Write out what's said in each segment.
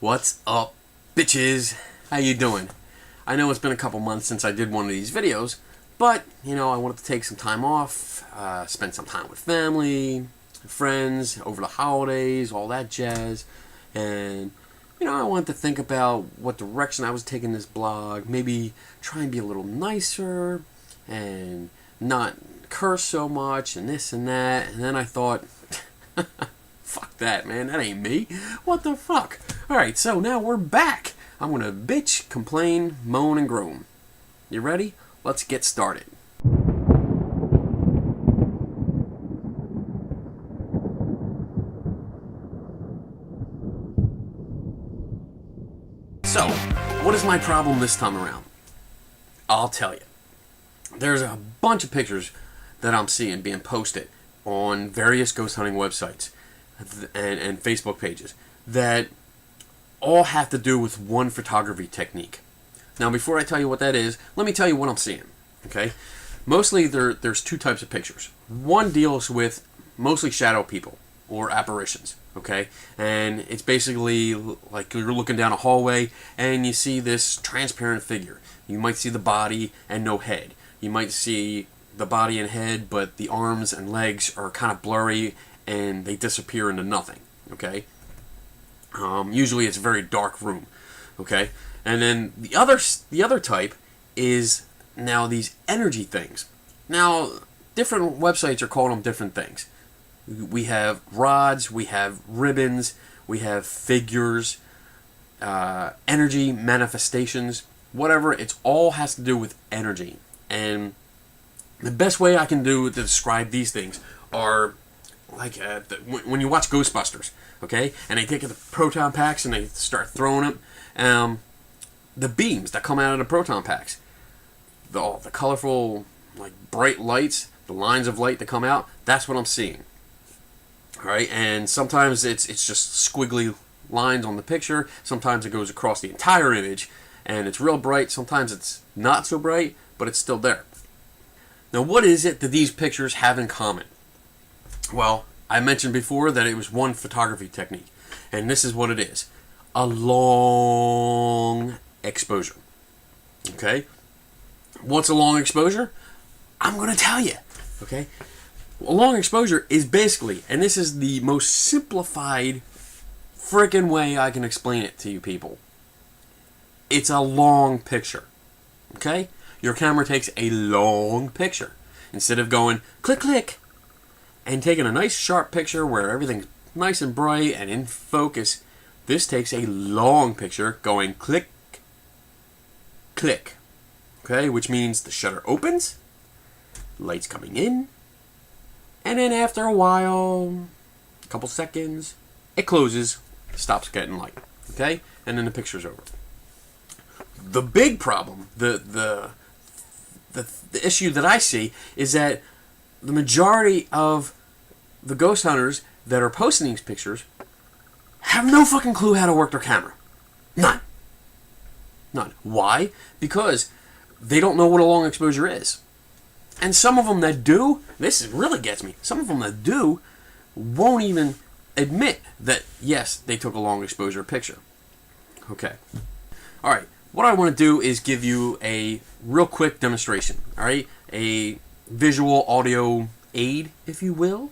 What's up, bitches? How you doing? I know it's been a couple months since I did one of these videos, but, you know, I wanted to take some time off, spend some time with family, friends, over the holidays, all that jazz, and, you know, I wanted to think about what direction I was taking this blog, maybe try and be a little nicer, and not curse so much, and this and that, and then I thought, fuck that, man, that ain't me. What the fuck? Alright, so now we're back. I'm gonna bitch, complain, moan, and groan. You ready? Let's get started. So, what is my problem this time around? I'll tell you. There's a bunch of pictures that I'm seeing being posted on various ghost hunting websites and Facebook pages that all have to do with one photography technique. Now, before I tell you what that is, let me tell you what I'm seeing. Okay, mostly there's two types of pictures. One deals with mostly shadow people or apparitions. Okay, and it's basically like you're looking down a hallway and you see this transparent figure. You might see the body and no head. You might see the body and head, but the arms and legs are kind of blurry and they disappear into nothing. Okay. Usually it's a very dark room, okay? And then the other type is now these energy things. Now, different websites are calling them different things. We have rods, we have ribbons, we have figures, energy manifestations, whatever. It all has to do with energy. And the best way I can do to describe these things are like when you watch Ghostbusters, okay, and they take the proton packs and they start throwing them, the beams that come out of the proton packs, the colorful, like bright lights, the lines of light that come out, that's what I'm seeing. All right, and sometimes it's just squiggly lines on the picture. Sometimes it goes across the entire image, and it's real bright. Sometimes it's not so bright, but it's still there. Now, what is it that these pictures have in common? Well, I mentioned before that it was one photography technique, and this is what it is. A long exposure. Okay? What's a long exposure? I'm going to tell you. Okay? A long exposure is basically, and this is the most simplified freaking way I can explain it to you people. It's a long picture. Okay? Your camera takes a long picture. Instead of going click, click, and taking a nice sharp picture where everything's nice and bright and in focus, this takes a long picture going click, click. Okay, which means the shutter opens, light's coming in, and then after a while, a couple seconds, it closes, stops getting light. Okay, and then the picture's over. The big problem, the issue that I see is that the majority of the ghost hunters that are posting these pictures have no fucking clue how to work their camera. None. None. Why? Because they don't know what a long exposure is. And some of them that do, this really gets me, some of them that do won't even admit that, yes, they took a long exposure picture. Okay. Alright, what I want to do is give you a real quick demonstration. Alright? A visual audio aid, if you will,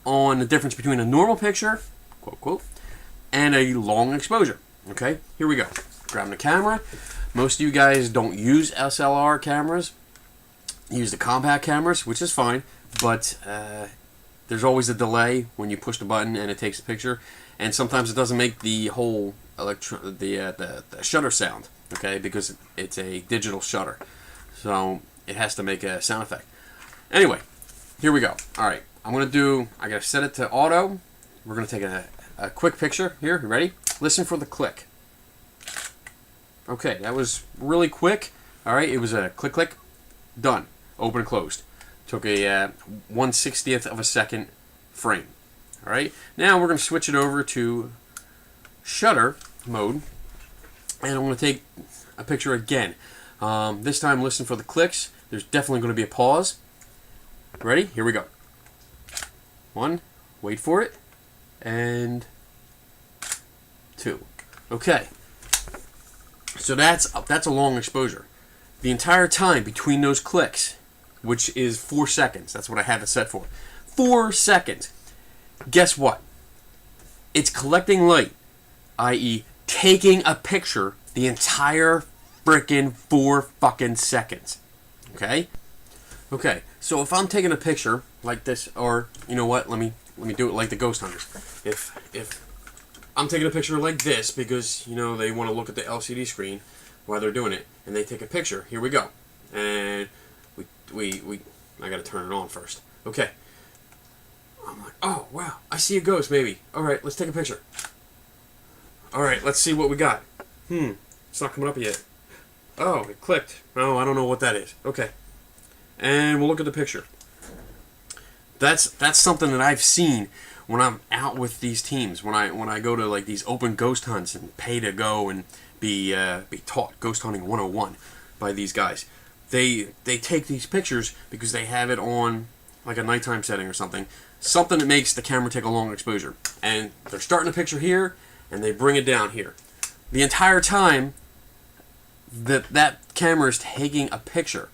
on the difference between a normal picture, quote, quote, and a long exposure. Okay, here we go. Grabbing the camera. Most of you guys don't use SLR cameras. Use the compact cameras, which is fine, but there's always a delay when you push the button and it takes a picture, and sometimes it doesn't make the whole the shutter sound, okay, because it's a digital shutter. So it has to make a sound effect. Anyway, here we go. Alright, I gotta set it to auto. We're gonna take a quick picture here. You ready? Listen for the click. Okay, that was really quick. Alright, it was a click, click, done. Open and closed. Took a 1/60th of a second frame. Alright, now we're gonna switch it over to shutter mode, and I'm gonna take a picture again. This time, listen for the clicks. There's definitely going to be a pause. Ready? Here we go. One, wait for it, and two. Okay. So that's a long exposure. The entire time between those clicks, which is 4 seconds. That's what I have it set for. 4 seconds. Guess what? It's collecting light, i.e. taking a picture the entire frickin' 4 fucking seconds. Okay? Okay, so if I'm taking a picture like this, or you know what, let me do it like the ghost hunters. If I'm taking a picture like this because, you know, they want to look at the LCD screen while they're doing it, and they take a picture. Here we go. And I gotta turn it on first. Okay. I'm like, oh, wow, I see a ghost, maybe. Alright, let's take a picture. Alright, let's see what we got. It's not coming up yet. Oh, it clicked. Oh, I don't know what that is. Okay. And we'll look at the picture. That's something that I've seen when I'm out with these teams. When I go to like these open ghost hunts and pay to go and be taught Ghost Hunting 101 by these guys. They take these pictures because they have it on like a nighttime setting or something. Something that makes the camera take a long exposure. And they're starting a picture here and they bring it down here. The entire time that camera is taking a picture,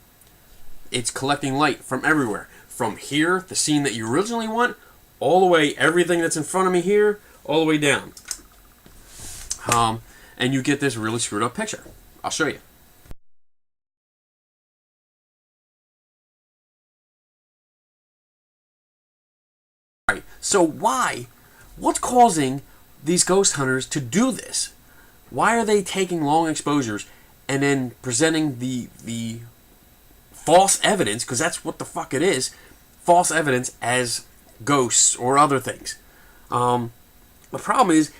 it's collecting light from everywhere. From here, the scene that you originally want, all the way, everything that's in front of me here, all the way down. And you get this really screwed up picture. I'll show you. Alright, so what's causing these ghost hunters to do this? Why are they taking long exposures and then presenting the false evidence, because that's what the fuck it is, false evidence as ghosts or other things? The problem is,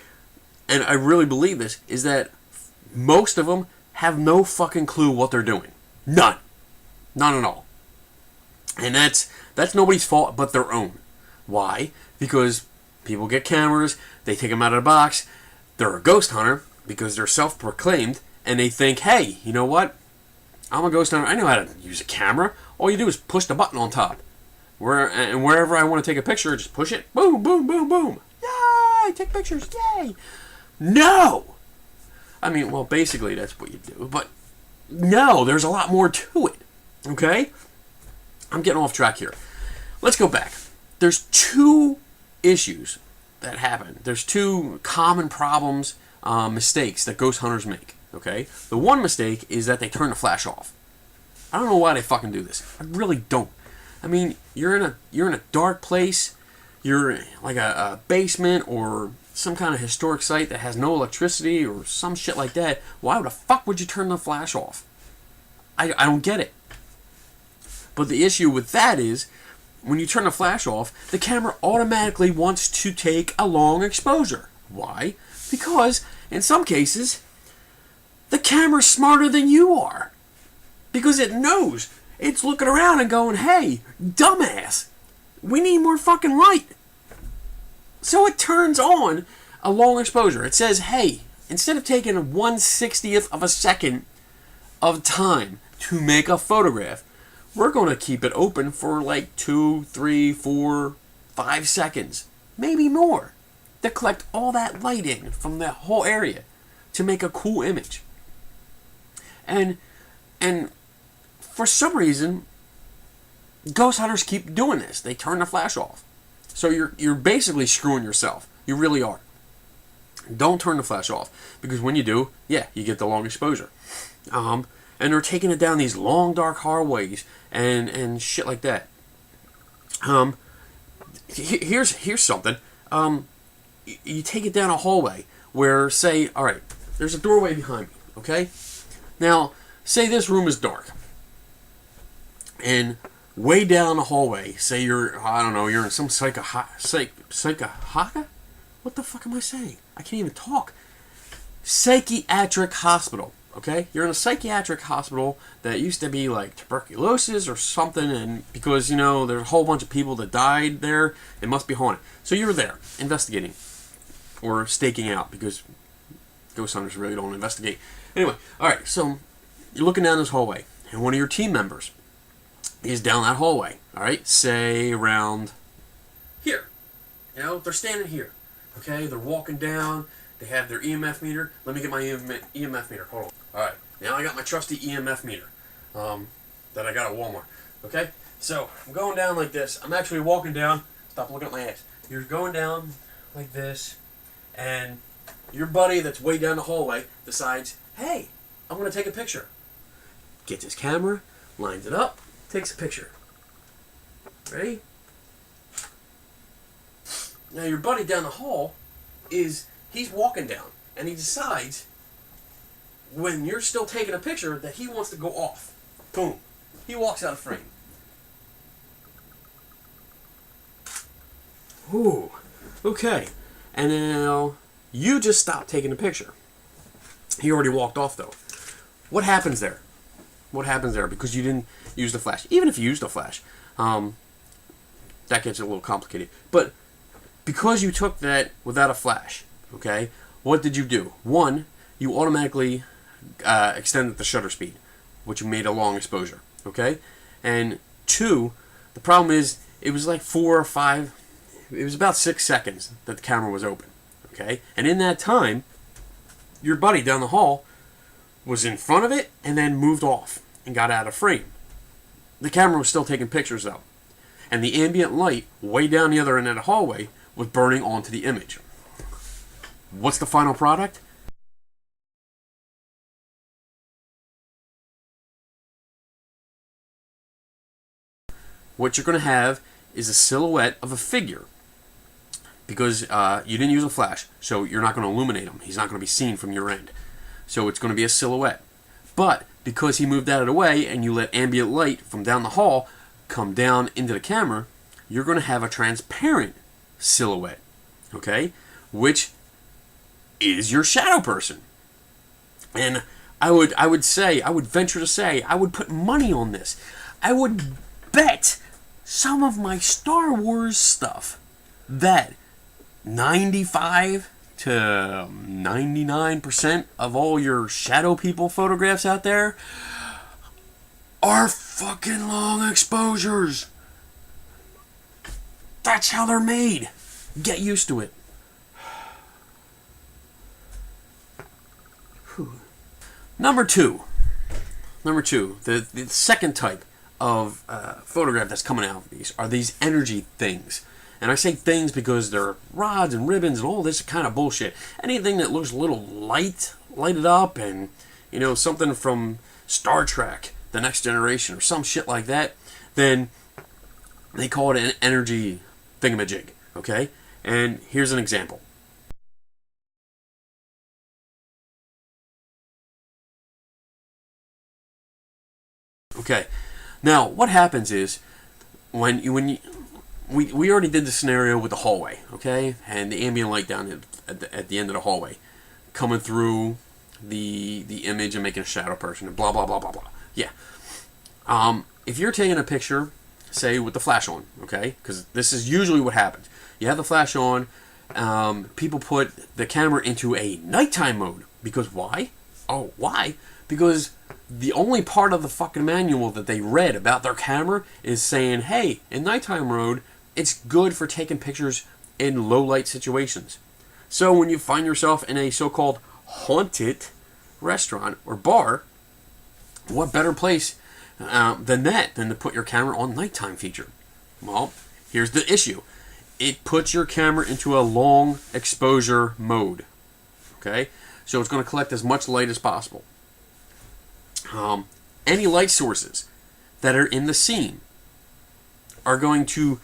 and I really believe this, is that most of them have no fucking clue what they're doing. None. None at all. And that's nobody's fault but their own. Why? Because people get cameras, they take them out of the box, they're a ghost hunter because they're self-proclaimed, and they think, hey, you know what? I'm a ghost hunter. I know how to use a camera. All you do is push the button on top. And wherever I want to take a picture, just push it. Boom, boom, boom, boom. Yay! Take pictures. Yay! No! I mean, well, basically that's what you do. But no, there's a lot more to it. Okay? I'm getting off track here. Let's go back. There's 2 issues that happen. There's 2 common problems, mistakes that ghost hunters make. Okay? The one mistake is that they turn the flash off. I don't know why they fucking do this. I really don't. I mean, you're in a dark place. You're like a basement or some kind of historic site that has no electricity or some shit like that. Why the fuck would you turn the flash off? I don't get it. But the issue with that is, when you turn the flash off, the camera automatically wants to take a long exposure. Why? Because, in some cases, the camera's smarter than you are. Because it knows. It's looking around and going, hey, dumbass, we need more fucking light. So it turns on a long exposure. It says, hey, instead of taking 1/60th of a second of time to make a photograph, we're going to keep it open for like 2, 3, 4, 5 seconds, maybe more, to collect all that light in from the whole area to make a cool image. And for some reason, ghost hunters keep doing this. They turn the flash off. So you're basically screwing yourself. You really are. Don't turn the flash off, because when you do, yeah, you get the long exposure. And they're taking it down these long dark hallways and shit like that. Here's something. You take it down a hallway where, say, all right, there's a doorway behind me. Okay, now say this room is dark, and way down the hallway, say you're in some psychiatric. What the fuck am I saying? I can't even talk. Psychiatric hospital. Okay, you're in a psychiatric hospital that used to be like tuberculosis or something, and because there's a whole bunch of people that died there, it must be haunted. So you're there investigating or staking out, because ghost hunters really don't investigate. Anyway, all right. So you're looking down this hallway, and one of your team members is down that hallway. All right, say around here. They're standing here. Okay, they're walking down. They have their EMF meter. Let me get my EMF meter. Hold on. All right. Now I got my trusty EMF meter that I got at Walmart. Okay? So I'm going down like this. I'm actually walking down. Stop looking at my ass. You're going down like this, and your buddy that's way down the hallway decides, hey, I'm going to take a picture. Gets his camera, lines it up, takes a picture. Ready? Now your buddy down the hall he's walking down, and he decides when you're still taking a picture that he wants to go off. Boom. He walks out of frame. Ooh. Okay. And now you just stopped taking a picture. He already walked off though. What happens there? What happens there? Because you didn't use the flash. Even if you used a flash, that gets a little complicated. But because you took that without a flash, okay, what did you do? One, you automatically extended the shutter speed, which made a long exposure, okay? And two, the problem is it was like 4 or 5, it was about 6 seconds that the camera was open, okay? And in that time, your buddy down the hall was in front of it and then moved off and got out of frame. The camera was still taking pictures though. And the ambient light way down the other end of the hallway was burning onto the image. What's the final product? What you're going to have is a silhouette of a figure. Because you didn't use a flash, so you're not going to illuminate him. He's not going to be seen from your end. So it's going to be a silhouette. But because he moved out of the way and you let ambient light from down the hall come down into the camera, you're going to have a transparent silhouette, okay? Which is your shadow person. And I would venture to say, I would put money on this. I would bet some of my Star Wars stuff that 95 to 99% of all your shadow people photographs out there are fucking long exposures. That's how they're made. Get used to it. Number two, the second type of photograph that's coming out of these are these energy things. And I say things because they're rods and ribbons and all this kind of bullshit. Anything that looks a little lighted up, and, you know, something from Star Trek, The Next Generation, or some shit like that, then they call it an energy thingamajig, okay? And here's an example. Okay, now what happens is when we already did the scenario with the hallway, okay, and the ambient light down at the end of the hallway, coming through the image and making a shadow person, and blah blah blah blah blah. Yeah. If you're taking a picture, say with the flash on, okay, because this is usually what happens. You have the flash on. People put the camera into a nighttime mode because why? Oh, why? Because the only part of the fucking manual that they read about their camera is saying, hey, in nighttime mode, it's good for taking pictures in low light situations. So when you find yourself in a so-called haunted restaurant or bar, what better place than to put your camera on nighttime feature? Well, here's the issue. It puts your camera into a long exposure mode. Okay? So it's going to collect as much light as possible. Any light sources that are in the scene are going to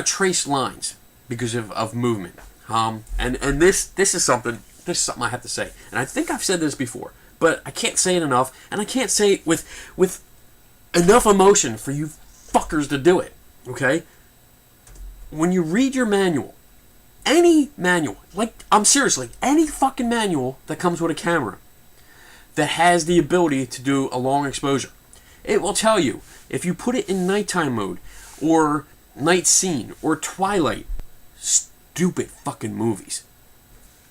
trace lines because of movement. And this is something I have to say. And I think I've said this before, but I can't say it enough, and I can't say it with enough emotion for you fuckers to do it. Okay? When you read your manual, any manual, seriously, any fucking manual that comes with a camera that has the ability to do a long exposure, it will tell you if you put it in nighttime mode or night scene or twilight, stupid fucking movies,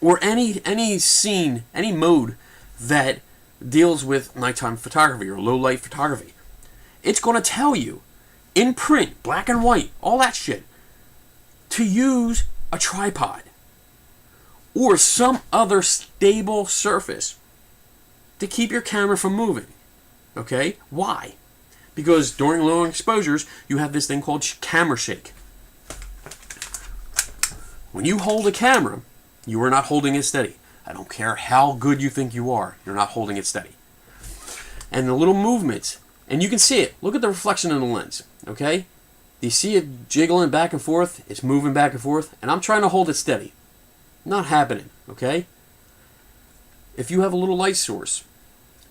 or any scene, any mode that deals with nighttime photography or low light photography, it's going to tell you in print, black and white, all that shit, to use a tripod or some other stable surface to keep your camera from moving. Okay? Why? Because during low exposures, you have this thing called camera shake. When you hold a camera, you are not holding it steady. I don't care how good you think you are, you're not holding it steady. And the little movements, and you can see it. Look at the reflection in the lens, okay? You see it jiggling back and forth, it's moving back and forth, and I'm trying to hold it steady. Not happening, okay? If you have a little light source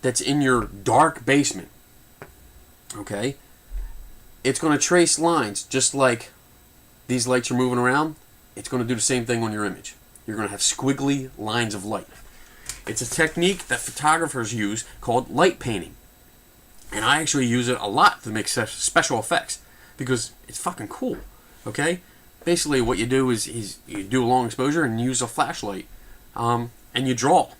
that's in your dark basement, okay, it's going to trace lines just like these lights are moving around. It's going to do the same thing on your image. You're going to have squiggly lines of light. It's a technique that photographers use called light painting. And I actually use it a lot to make special effects because it's fucking cool, okay? Basically what you do is you do a long exposure and use a flashlight, and you draw.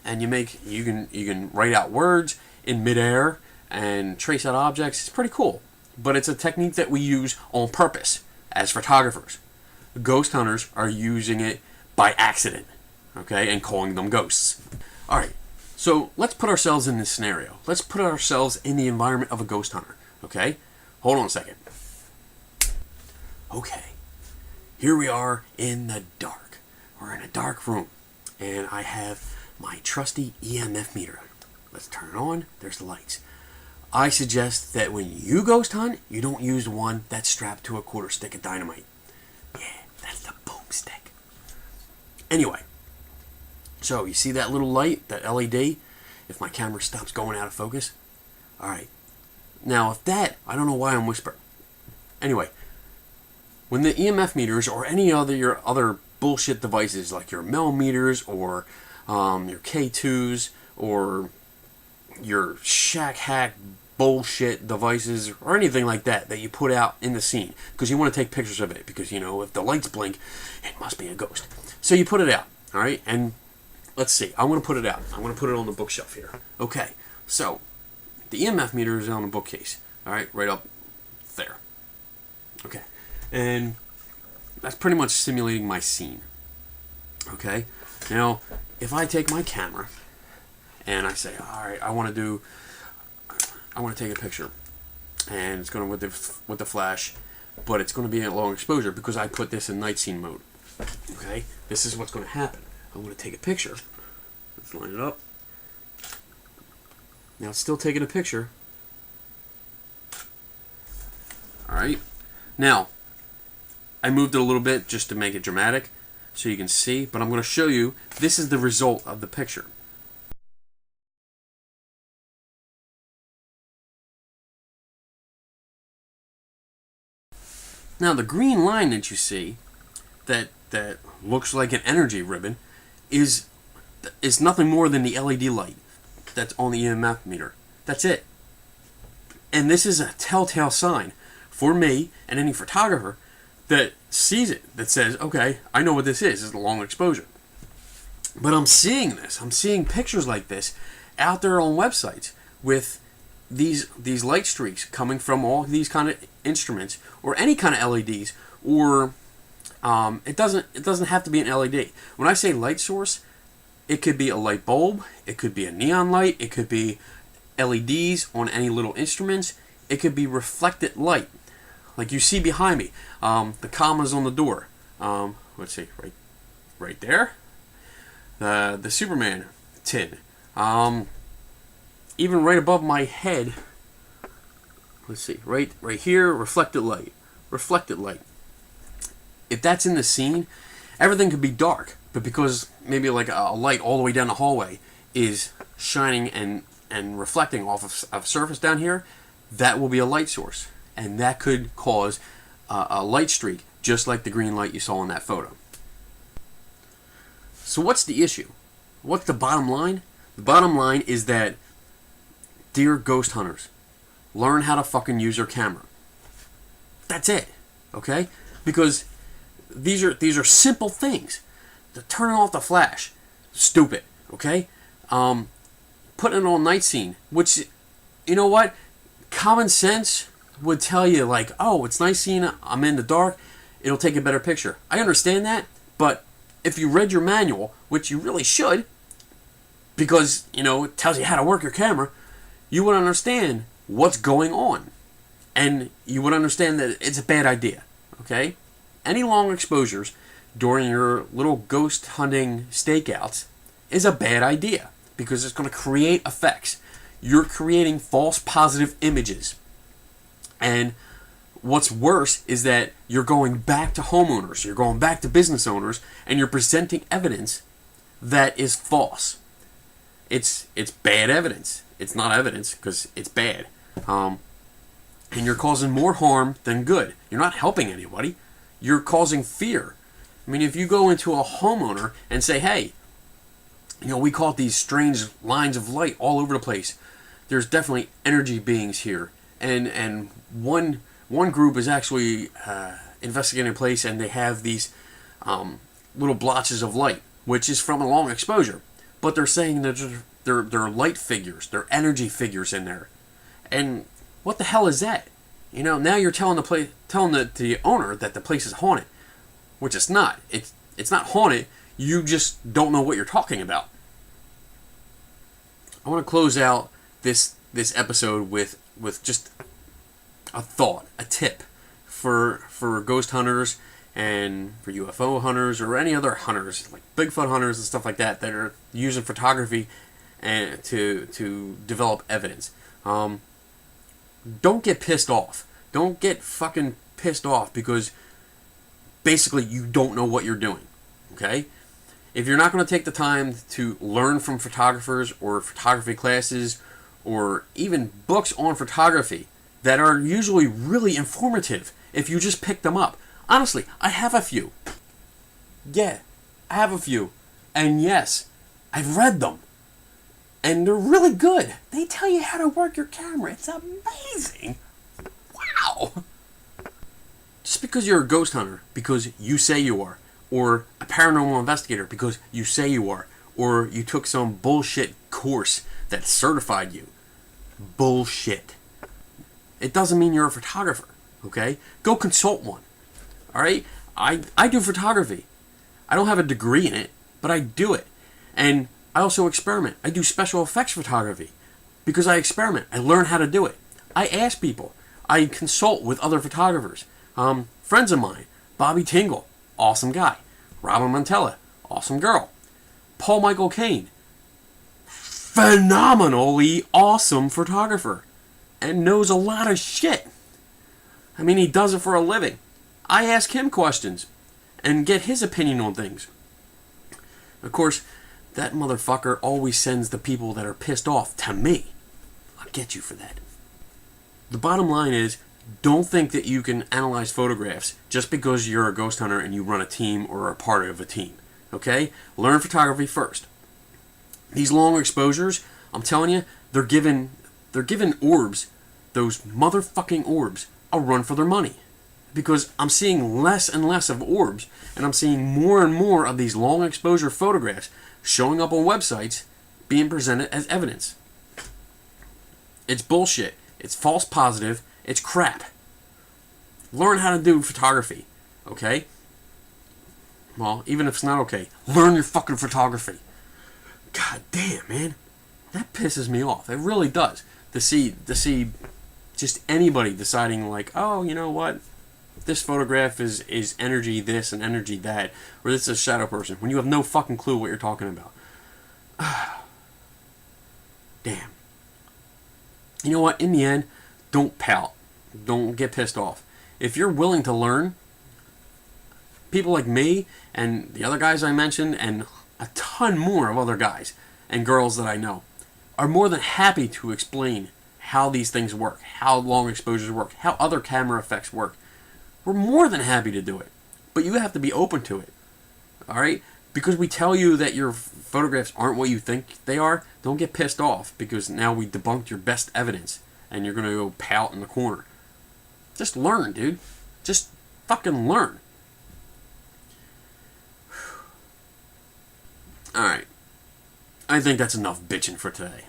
And you can write out words in midair and trace out objects. It's pretty cool. But it's a technique that we use on purpose as photographers. Ghost hunters are using it by accident, okay, and calling them ghosts. All right, so let's put ourselves in this scenario. Let's put ourselves in the environment of a ghost hunter, okay? Hold on a second. Okay, here we are in the dark. We're in a dark room, and I have my trusty EMF meter. Let's turn it on. There's the lights. I suggest that when you ghost hunt, you don't use the one that's strapped to a quarter stick of dynamite. Yeah, that's the boomstick. Anyway, so you see that little light, that LED? If my camera stops going out of focus? Alright. Now, if that, I don't know why I'm whispering. Anyway, when the EMF meters or any other your other bullshit devices like your millimeters or your K2s or your shack hack bullshit devices or anything like that that you put out in the scene because you want to take pictures of it because, you know, if the lights blink, it must be a ghost. So you put it out, all right? And let's see. I'm going to put it out. I'm going to put it on the bookshelf here. Okay, so the EMF meter is on the bookcase, all right, right up there. Okay, and that's pretty much simulating my scene. Okay, now if I take my camera and I say, all right, I want to take a picture, and it's going to with the flash, but it's going to be at long exposure because I put this in night scene mode. Okay, this is what's going to happen. I'm going to take a picture. Let's line it up. Now it's still taking a picture. All right. Now I moved it a little bit just to make it dramatic, so you can see. But I'm going to show you. This is the result of the picture. Now the green line that you see, that looks like an energy ribbon, is nothing more than the LED light that's on the EMF meter. That's it. And this is a telltale sign for me and any photographer that sees it, that says, okay, I know what this is. It's a long exposure. But I'm seeing this. I'm seeing pictures like this out there on websites with these light streaks coming from all these kind of instruments or any kind of LEDs, or it doesn't have to be an LED. When I say light source, it could be a light bulb, it could be a neon light, it could be LEDs on any little instruments, it could be reflected light, like you see behind me. The commas on the door. Let's see, right there. The Superman tin. Even right above my head. Let's see, right here, reflected light. Reflected light. If that's in the scene, everything could be dark, but because maybe like a light all the way down the hallway is shining and reflecting off of a surface down here, that will be a light source, and that could cause a light streak, just like the green light you saw in that photo. So what's the issue? What's the bottom line? The bottom line is that, dear ghost hunters, learn how to fucking use your camera. That's it, okay? Because these are simple things. Turning off the flash, stupid, okay? Putting it on night scene, which, you know what? Common sense would tell you, like, oh, it's night scene, I'm in the dark, it'll take a better picture. I understand that, but if you read your manual, which you really should, because, it tells you how to work your camera, you would understand what's going on. And you would understand that it's a bad idea, okay? Any long exposures during your little ghost hunting stakeouts is a bad idea because it's going to create effects. You're creating false positive images. And what's worse is that you're going back to homeowners, you're going back to business owners, and you're presenting evidence that is false. It's bad evidence. It's not evidence because it's bad. And you're causing more harm than good. You're not helping anybody. You're causing fear. I mean, if you go into a homeowner and say, hey, we caught these strange lines of light all over the place. There's definitely energy beings here. And one group is actually investigating a place, and they have these little blotches of light, which is from a long exposure. But they're saying that they're light figures, they're energy figures in there. And what the hell is that? Now you're telling the owner that the place is haunted, which it's not. It's not haunted. You just don't know what you're talking about. I want to close out this episode with just a thought, a tip for ghost hunters and for UFO hunters or any other hunters like Bigfoot hunters and stuff like that are using photography and to develop evidence. Don't get pissed off. Don't get fucking pissed off because basically you don't know what you're doing. Okay? If you're not going to take the time to learn from photographers or photography classes or even books on photography that are usually really informative if you just pick them up. Honestly, I have a few. Yeah, I have a few. And yes, I've read them. And they're really good. They tell you how to work your camera. It's amazing. Wow. Just because you're a ghost hunter, because you say you are, or a paranormal investigator because you say you are, or you took some bullshit course that certified you. Bullshit. It doesn't mean you're a photographer, okay? Go consult one, all right? I do photography. I don't have a degree in it, but I do it. And I also experiment. I do special effects photography because I experiment. I learn how to do it. I ask people. I consult with other photographers. Friends of mine, Bobby Tingle, awesome guy. Robin Montella, awesome girl. Paul Michael Caine, phenomenally awesome photographer and knows a lot of shit. I mean, he does it for a living. I ask him questions and get his opinion on things. Of course, that motherfucker always sends the people that are pissed off to me. I'll get you for that. The bottom line is, don't think that you can analyze photographs just because you're a ghost hunter and you run a team or are a part of a team. Okay? Learn photography first. These long exposures, I'm telling you, they're giving orbs, those motherfucking orbs, a run for their money. Because I'm seeing less and less of orbs, and I'm seeing more and more of these long exposure photographs showing up on websites being presented as evidence. It's bullshit. It's false positive. It's crap. Learn how to do photography, okay? Well, even if it's not okay, learn your fucking photography. God damn, man. That pisses me off. It really does. To see just anybody deciding like, oh, you know what? This photograph is energy this and energy that, or this is a shadow person, when you have no fucking clue what you're talking about. Damn. You know what? In the end, don't pout. Don't get pissed off. If you're willing to learn, people like me and the other guys I mentioned and a ton more of other guys and girls that I know are more than happy to explain how these things work, how long exposures work, how other camera effects work. We're more than happy to do it. But you have to be open to it. Alright? Because we tell you that your photographs aren't what you think they are, don't get pissed off because now we debunked your best evidence and you're going to go pout in the corner. Just learn, dude. Just fucking learn. Alright. I think that's enough bitching for today.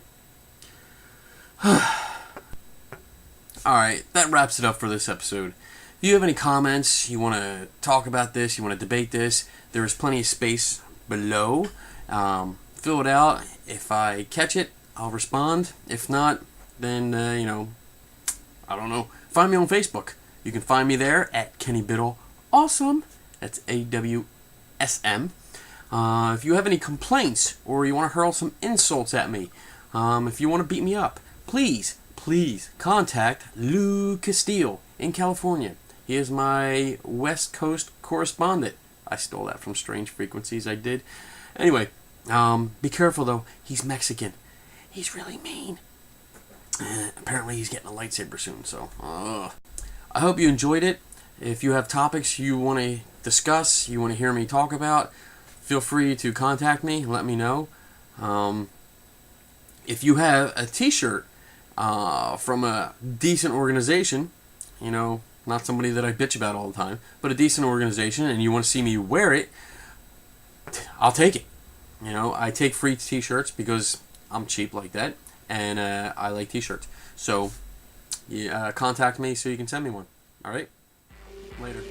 Alright, that wraps it up for this episode. If you have any comments, you want to talk about this, you want to debate this, there is plenty of space below. Fill it out. If I catch it, I'll respond. If not, then, I don't know. Find me on Facebook. You can find me there at Kenny Biddle. Awesome. That's AWSM. If you have any complaints or you want to hurl some insults at me, if you want to beat me up, please contact Lou Castile in California. He is my West Coast correspondent. I stole that from Strange Frequencies, I did. Anyway, be careful though. He's Mexican. He's really mean. Apparently he's getting a lightsaber soon, so I hope you enjoyed it. If you have topics you want to discuss, you want to hear me talk about, feel free to contact me and let me know. If you have a t-shirt from a decent organization, not somebody that I bitch about all the time, but a decent organization, and you want to see me wear it, I'll take it. I take free t-shirts because I'm cheap like that, and I like t-shirts. So, contact me so you can send me one. All right? Later.